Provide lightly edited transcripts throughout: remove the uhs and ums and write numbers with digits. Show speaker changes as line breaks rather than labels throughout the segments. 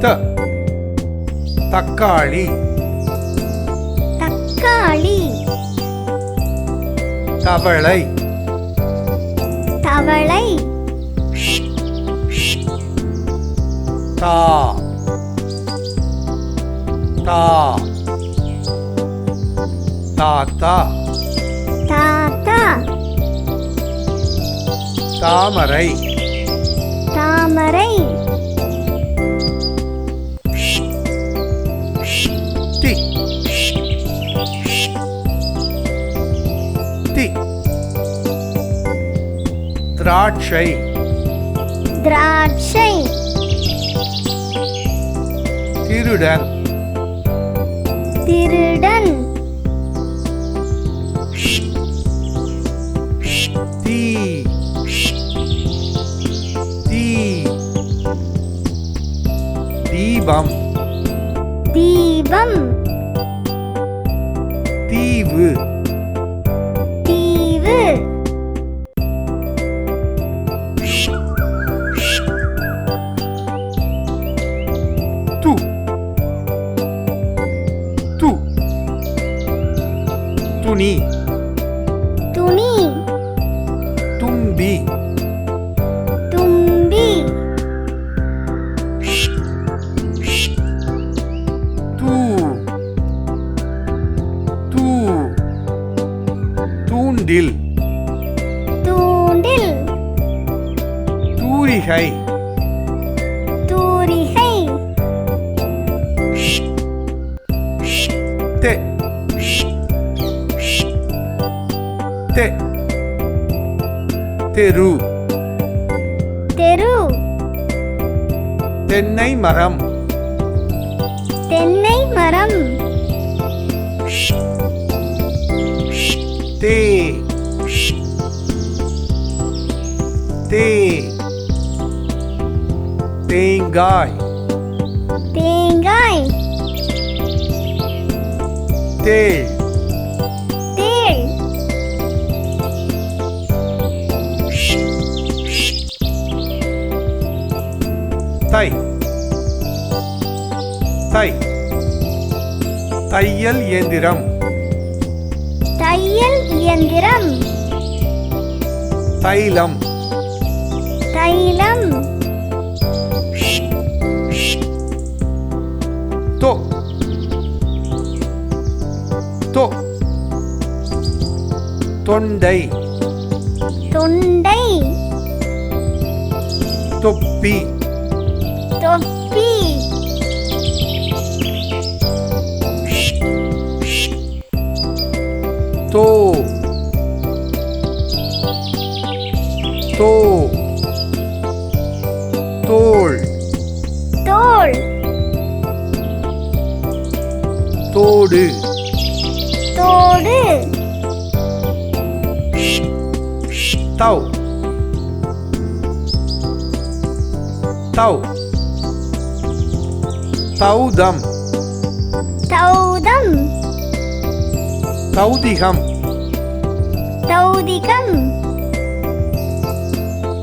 த தக்காளி
தக்காளி
தவளை
தவளை
தா தா தாத்தா
தாத்தா
தாமரை
தாமரை
தி தி திராட்சை
திராட்சை
திருடன்
திருடன்
தீ தீ தீபம்
தீபம்
தீவு
தீவு
து து துணி
துணி
தும்பி
தும்பி
தூ தூ தூண்டில்
தூண்டில்
தூரிகை
தூரிகை
தெ தெ தெரு
தெரு
தென்னை மரம்
தென்னை மரம்
தே தே தேங்காய்
தேங்காய்
தேள்
தேள்
தை தை தையல் இயந்திரம்
தையல் இயந்திரம்
தைலம்
தைலம்
தோ தோ தொண்டை
தொண்டை
தொப்பி
தொப்பி
தோ தோ தோள்
தோள்
தோடு
தோடு
தௌ தௌ தௌதம்
தௌதம்
தௌதிகம்
தௌதிகம்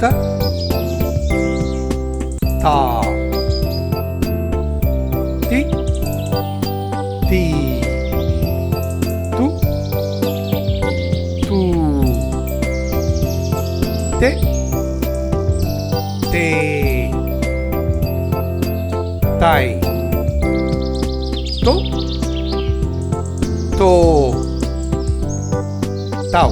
த தா தி தி து து தெ தே தை தோ தோ தௌ